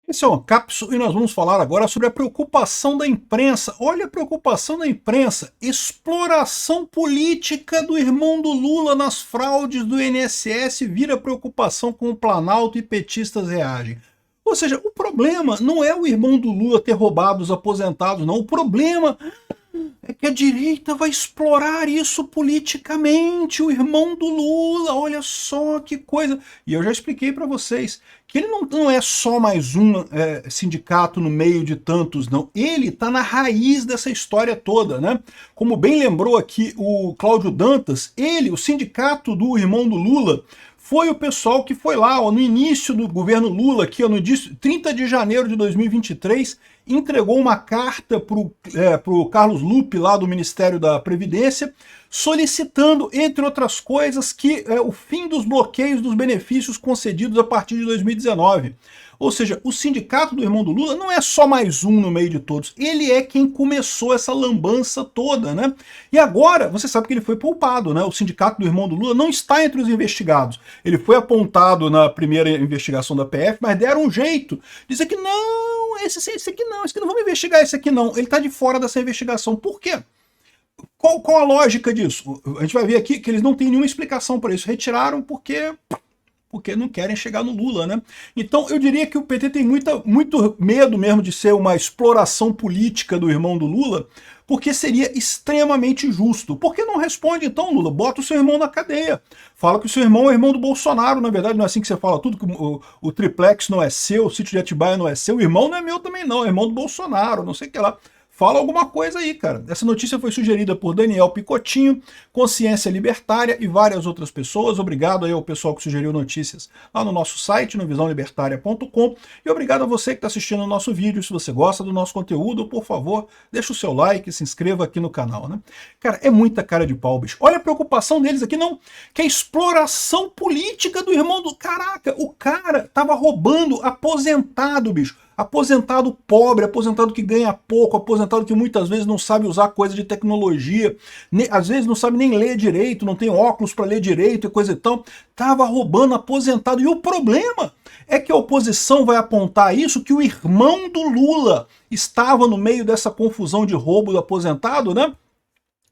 Esse é um Cápsula e nós vamos falar agora sobre a preocupação da imprensa. Olha a preocupação da imprensa. Exploração política do irmão do Lula nas fraudes do INSS vira preocupação com o Planalto e petistas reagem. Ou seja, o problema não é o irmão do Lula ter roubado os aposentados, não. O problema é que a direita vai explorar isso politicamente, o irmão do Lula, olha só que coisa. E eu já expliquei para vocês que ele não é só mais um sindicato no meio de tantos, não. Ele está na raiz dessa história toda, né? Como bem lembrou aqui o Cláudio Dantas, o sindicato do irmão do Lula, foi o pessoal que foi lá, ó, no início do governo Lula, aqui, ó, no início, 30 de janeiro de 2023, entregou uma carta para o Carlos Lupe, lá do Ministério da Previdência, solicitando, entre outras coisas, que o fim dos bloqueios dos benefícios concedidos a partir de 2019. Ou seja, o sindicato do irmão do Lula não é só mais um no meio de todos, ele é quem começou essa lambança toda, né? E agora, você sabe que ele foi poupado, né? O sindicato do irmão do Lula não está entre os investigados. Ele foi apontado na primeira investigação da PF, mas deram um jeito de dizer que não, esse aqui não vamos investigar esse aqui não. Ele está de fora dessa investigação. Por quê? Qual a lógica disso? A gente vai ver aqui que eles não têm nenhuma explicação para isso. Retiraram porque não querem chegar no Lula, né? Então eu diria que o PT tem muito medo mesmo de ser uma exploração política do irmão do Lula, porque seria extremamente justo. Por que não responde então, Lula? Bota o seu irmão na cadeia. Fala que o seu irmão é irmão do Bolsonaro, na verdade não é assim que você fala tudo, que o triplex não é seu, o sítio de Atibaia não é seu, o irmão não é meu também não, é irmão do Bolsonaro, não sei o que lá. Fala alguma coisa aí, cara. Essa notícia foi sugerida por Daniel Picotinho, Consciência Libertária e várias outras pessoas. Obrigado aí ao pessoal que sugeriu notícias lá no nosso site, no visãolibertaria.com. E obrigado a você que está assistindo o nosso vídeo. Se você gosta do nosso conteúdo, por favor, deixa o seu like e se inscreva aqui no canal, né? Cara, é muita cara de pau, bicho. Olha a preocupação deles aqui, não. Que é a exploração política do irmão do... Caraca, o cara tava roubando aposentado, bicho. Aposentado pobre, aposentado que ganha pouco, aposentado que muitas vezes não sabe usar coisa de tecnologia, às vezes não sabe nem ler direito, não tem óculos para ler direito e coisa e tal, tava roubando aposentado. E o problema é que a oposição vai apontar isso, que o irmão do Lula estava no meio dessa confusão de roubo do aposentado, né?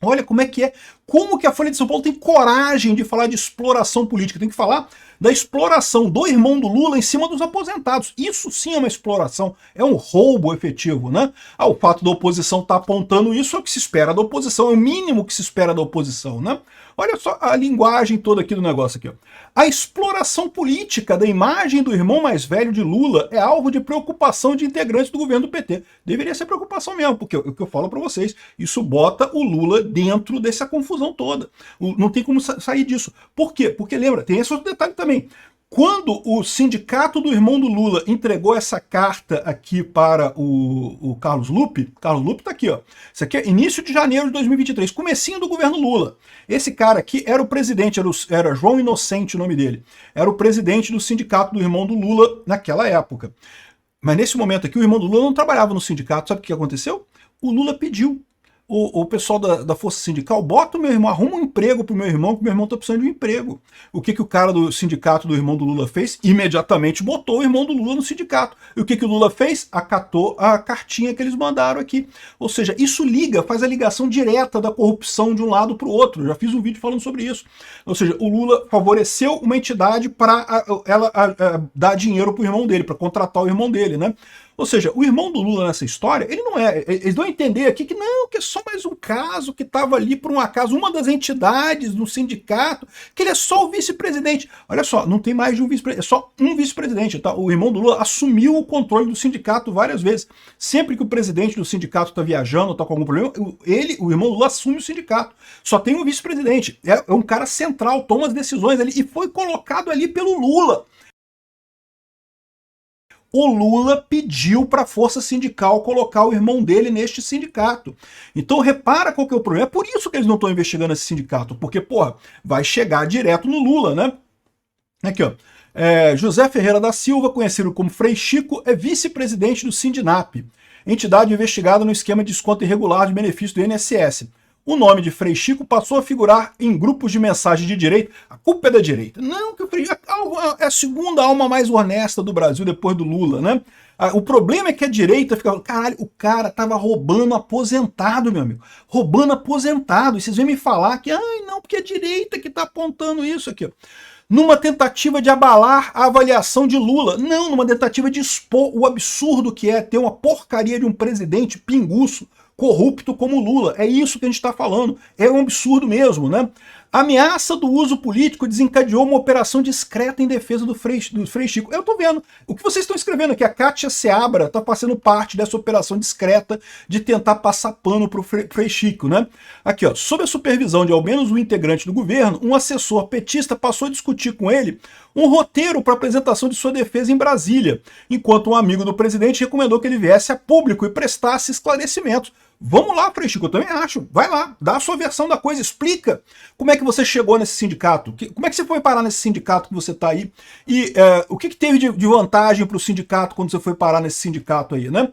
Olha como é que é, como que a Folha de São Paulo tem coragem de falar de exploração política, tem que falar da exploração do irmão do Lula em cima dos aposentados. Isso sim é uma exploração, é um roubo efetivo, né? O fato da oposição estar apontando isso é o que se espera da oposição, é o mínimo que se espera da oposição, né? Olha só a linguagem toda aqui do negócio aqui, ó. A exploração política da imagem do irmão mais velho de Lula é alvo de preocupação de integrantes do governo do PT. Deveria ser preocupação mesmo, porque o que eu falo para vocês, isso bota o Lula dentro dessa confusão toda. Não tem como sair disso. Por quê? Porque lembra, tem esse outro detalhe também. Quando o sindicato do irmão do Lula entregou essa carta aqui para o Carlos Lupe está aqui, ó. Isso aqui é início de janeiro de 2023, comecinho do governo Lula. Esse cara aqui era o presidente, era João Inocente o nome dele. Era o presidente do sindicato do irmão do Lula naquela época. Mas nesse momento aqui, o irmão do Lula não trabalhava no sindicato. Sabe o que aconteceu? O Lula pediu. O pessoal da Força Sindical, bota o meu irmão, arruma um emprego pro meu irmão, que meu irmão tá precisando de um emprego. O que o cara do sindicato do irmão do Lula fez? Imediatamente botou o irmão do Lula no sindicato. E o que o Lula fez? Acatou a cartinha que eles mandaram aqui. Ou seja, isso faz a ligação direta da corrupção de um lado pro outro. Eu já fiz um vídeo falando sobre isso. Ou seja, o Lula favoreceu uma entidade para ela dar dinheiro pro irmão dele, para contratar o irmão dele, né? Ou seja, o irmão do Lula nessa história, ele não é... Eles vão entender aqui que não, que é só mais um caso que estava ali por um acaso, uma das entidades do sindicato, que ele é só o vice-presidente. Olha só, não tem mais de um vice-presidente, é só um vice-presidente, tá? O irmão do Lula assumiu o controle do sindicato várias vezes. Sempre que o presidente do sindicato está viajando, está com algum problema, o irmão do Lula assume o sindicato. Só tem um vice-presidente. É um cara central, toma as decisões ali, e foi colocado ali pelo Lula. O Lula pediu para a força sindical colocar o irmão dele neste sindicato. Então repara qual que é o problema. É por isso que eles não estão investigando esse sindicato, porque, porra, vai chegar direto no Lula, né? Aqui, ó. José Ferreira da Silva, conhecido como Frei Chico, é vice-presidente do Sindinap, entidade investigada no esquema de desconto irregular de benefícios do INSS. O nome de Frei Chico passou a figurar em grupos de mensagem de direita. A culpa é da direita. Não, que o Frei Chico é a segunda alma mais honesta do Brasil depois do Lula, né? O problema é que a direita fica falando, caralho, o cara tava roubando aposentado, meu amigo. Roubando aposentado. E vocês vêm me falar que, ai, não, porque é a direita que tá apontando isso aqui, ó. Numa tentativa de abalar a avaliação de Lula. Não, numa tentativa de expor o absurdo que é ter uma porcaria de um presidente pinguço, corrupto como Lula. É isso que a gente está falando. É um absurdo mesmo, né? A ameaça do uso político desencadeou uma operação discreta em defesa do Frei Chico. Eu tô vendo. O que vocês estão escrevendo aqui, a Kátia Seabra tá fazendo parte dessa operação discreta de tentar passar pano pro Frei Chico, né? Aqui, ó. Sob a supervisão de ao menos um integrante do governo, um assessor petista passou a discutir com ele um roteiro para apresentação de sua defesa em Brasília, enquanto um amigo do presidente recomendou que ele viesse a público e prestasse esclarecimentos. Vamos lá, Frei Chico, eu também acho. Vai lá, dá a sua versão da coisa, explica como é que você chegou nesse sindicato, como é que você foi parar nesse sindicato que você está aí, e o que teve de vantagem para o sindicato quando você foi parar nesse sindicato aí, né?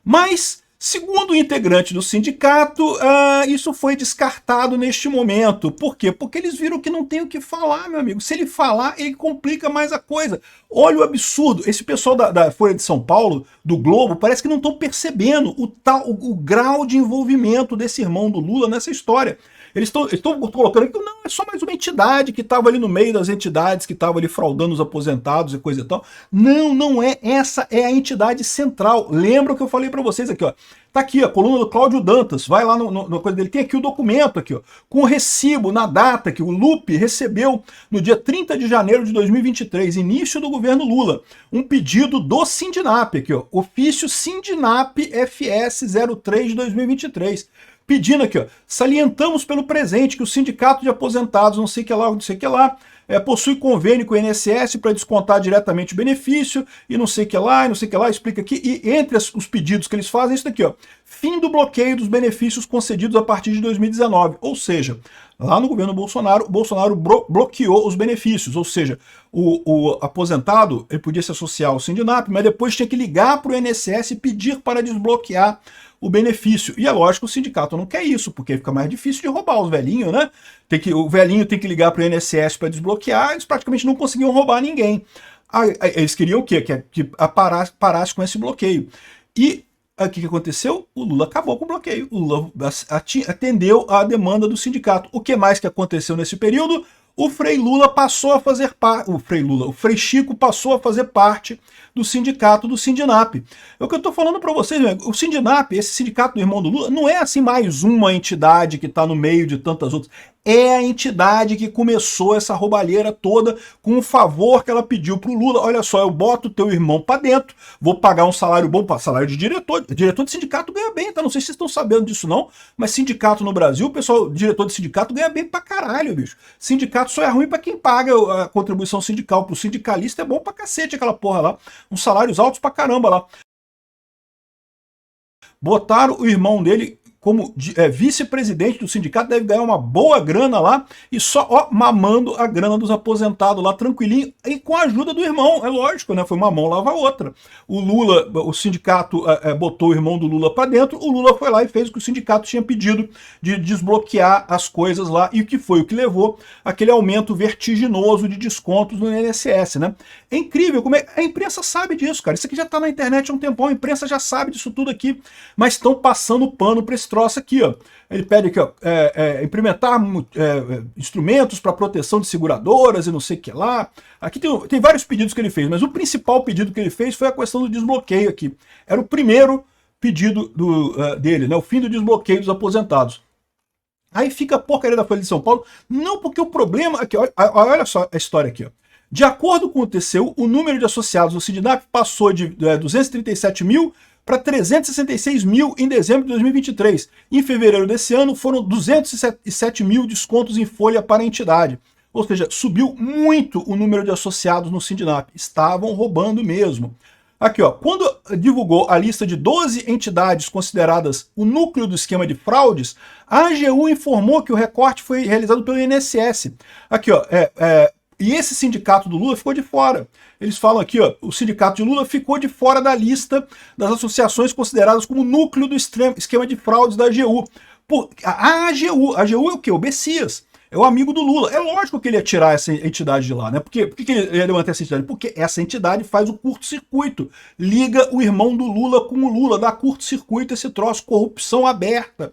Mas, segundo o integrante do sindicato, isso foi descartado neste momento. Por quê? Porque eles viram que não tem o que falar, meu amigo. Se ele falar, ele complica mais a coisa. Olha o absurdo. Esse pessoal da Folha de São Paulo, do Globo, parece que não estão percebendo o grau de envolvimento desse irmão do Lula nessa história. Eles estão colocando que não, é só mais uma entidade que estava ali no meio das entidades que estavam ali fraudando os aposentados e coisa e tal. Não, não é. Essa é a entidade central. Lembra o que eu falei para vocês aqui, ó. Tá aqui a coluna do Cláudio Dantas, vai lá no coisa dele, tem aqui o documento aqui, ó, com o recibo na data que o Lupe recebeu no dia 30 de janeiro de 2023, início do governo Lula, um pedido do Sindinap aqui, ó, ofício Sindinap FS 03 de 2023. Pedindo aqui, ó, salientamos pelo presente que o Sindicato de Aposentados, não sei o que lá, não sei o que lá, possui convênio com o INSS para descontar diretamente o benefício, e não sei o que lá, e não sei o que lá, explica aqui, e entre os pedidos que eles fazem, isso daqui, ó, fim do bloqueio dos benefícios concedidos a partir de 2019, ou seja, lá no governo Bolsonaro, Bolsonaro bloqueou os benefícios, ou seja, o aposentado, ele podia se associar ao Sindinap, mas depois tinha que ligar para o INSS e pedir para desbloquear o benefício. E é lógico que o sindicato não quer isso, porque fica mais difícil de roubar os velhinhos, né? O velhinho tem que ligar para o INSS para desbloquear, eles praticamente não conseguiam roubar ninguém. Eles queriam o quê? Que parasse com esse bloqueio. E o que aconteceu? O Lula acabou com o bloqueio. O Lula atendeu à demanda do sindicato. O que mais que aconteceu nesse período? O Frei Lula passou a fazer parte, o Frei Chico passou a fazer parte do sindicato do Sindinap. É o que eu estou falando para vocês, o Sindinap, esse sindicato do irmão do Lula, não é assim mais uma entidade que está no meio de tantas outras. É a entidade que começou essa roubalheira toda com um favor que ela pediu para o Lula. Olha só, eu boto o teu irmão para dentro, vou pagar um salário bom, salário de diretor. Diretor de sindicato ganha bem, tá? Não sei se vocês estão sabendo disso não, mas sindicato no Brasil, o pessoal, diretor de sindicato ganha bem pra caralho, bicho. Sindicato só é ruim para quem paga a contribuição sindical. Pro sindicalista é bom pra cacete aquela porra lá. Uns salários altos pra caramba lá. Botaram o irmão dele como vice-presidente do sindicato, deve ganhar uma boa grana lá, e só mamando a grana dos aposentados lá, tranquilinho, e com a ajuda do irmão, é lógico, né? Foi uma mão lava a outra. O Lula, o sindicato botou o irmão do Lula para dentro, o Lula foi lá e fez o que o sindicato tinha pedido, de desbloquear as coisas lá, e o que foi o que levou aquele aumento vertiginoso de descontos no INSS, né? É incrível, como a imprensa sabe disso, cara, isso aqui já tá na internet há um tempão, a imprensa já sabe disso tudo aqui, mas estão passando pano para esse troço aqui, ó. Ele pede aqui, ó, implementar instrumentos para proteção de seguradoras e não sei o que lá. Aqui tem vários pedidos que ele fez, mas o principal pedido que ele fez foi a questão do desbloqueio aqui. Era o primeiro pedido dele, né? O fim do desbloqueio dos aposentados. Aí fica a porcaria da Folha de São Paulo. Não, porque o problema... Aqui, olha só a história aqui, ó. De acordo com o TCU, o número de associados no Sindinap passou de 237 mil para 366 mil em dezembro de 2023. Em fevereiro desse ano, foram 207 mil descontos em folha para a entidade. Ou seja, subiu muito o número de associados no Sindinap. Estavam roubando mesmo. Aqui, ó, quando divulgou a lista de 12 entidades consideradas o núcleo do esquema de fraudes, a AGU informou que o recorte foi realizado pelo INSS. Aqui, ó, e esse sindicato do Lula ficou de fora. Eles falam aqui, ó, o sindicato de Lula ficou de fora da lista das associações consideradas como núcleo do esquema de fraudes da AGU. A AGU é o quê? O Bessias. é o amigo do Lula. É lógico que ele ia tirar essa entidade de lá, né? Por que ele ia manter essa entidade? Porque essa entidade faz o curto-circuito, liga o irmão do Lula com o Lula, dá curto-circuito esse troço, corrupção aberta.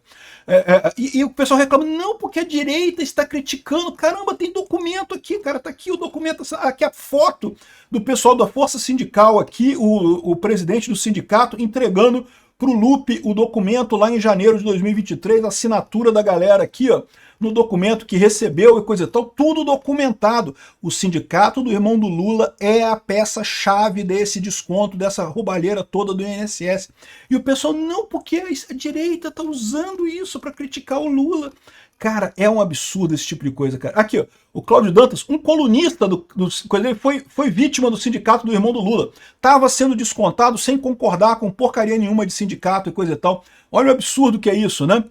E o pessoal reclama, não, porque a direita está criticando. Caramba, tem documento aqui, cara, tá aqui o documento, aqui a foto do pessoal da Força Sindical aqui, o presidente do sindicato entregando para o Lupe o documento lá em janeiro de 2023, a assinatura da galera aqui, ó, no documento que recebeu e coisa e tal, tudo documentado. O sindicato do irmão do Lula é a peça-chave desse desconto, dessa roubalheira toda do INSS. E o pessoal, não, porque a direita tá usando isso para criticar o Lula. Cara, é um absurdo esse tipo de coisa, cara. Aqui, ó, o Cláudio Dantas, um colunista ele foi vítima do sindicato do irmão do Lula. Tava sendo descontado sem concordar com porcaria nenhuma de sindicato e coisa e tal. Olha o absurdo que é isso, né?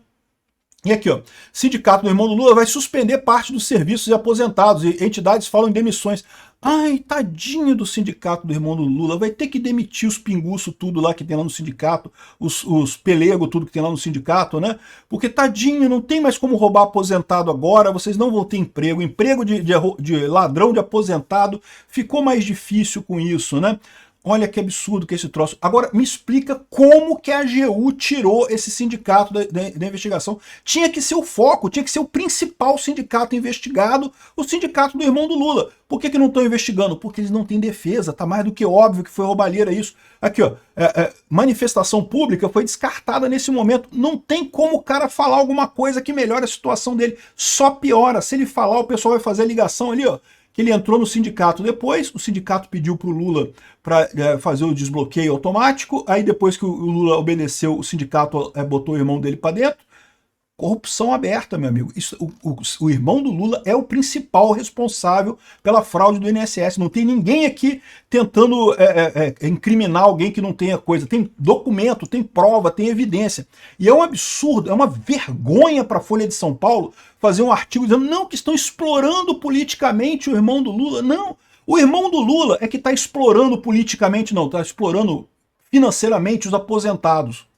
E aqui, ó, sindicato do irmão do Lula vai suspender parte dos serviços de aposentados e entidades falam em demissões. Ai, tadinho do sindicato do irmão do Lula, vai ter que demitir os pinguços tudo lá que tem lá no sindicato, os pelego tudo que tem lá no sindicato, né? Porque tadinho, não tem mais como roubar aposentado agora, vocês não vão ter emprego, emprego de ladrão de aposentado ficou mais difícil com isso, né? Olha que absurdo que é esse troço. Agora, me explica como que a AGU tirou esse sindicato da investigação. Tinha que ser o foco, tinha que ser o principal sindicato investigado, o sindicato do irmão do Lula. Por que não estão investigando? Porque eles não têm defesa, tá mais do que óbvio que foi roubalheira isso. Aqui, ó, manifestação pública foi descartada nesse momento. Não tem como o cara falar alguma coisa que melhore a situação dele. Só piora. Se ele falar, o pessoal vai fazer a ligação ali, ó, que ele entrou no sindicato depois, o sindicato pediu para o Lula para fazer o desbloqueio automático, aí depois que o Lula obedeceu, o sindicato botou o irmão dele para dentro. Corrupção aberta, meu amigo. Isso, o irmão do Lula é o principal responsável pela fraude do INSS. Não tem ninguém aqui tentando incriminar alguém que não tenha coisa. Tem documento, tem prova, tem evidência. E é um absurdo, é uma vergonha para a Folha de São Paulo fazer um artigo dizendo não, que estão explorando politicamente o irmão do Lula. Não, o irmão do Lula é que está explorando politicamente, não, está explorando financeiramente os aposentados.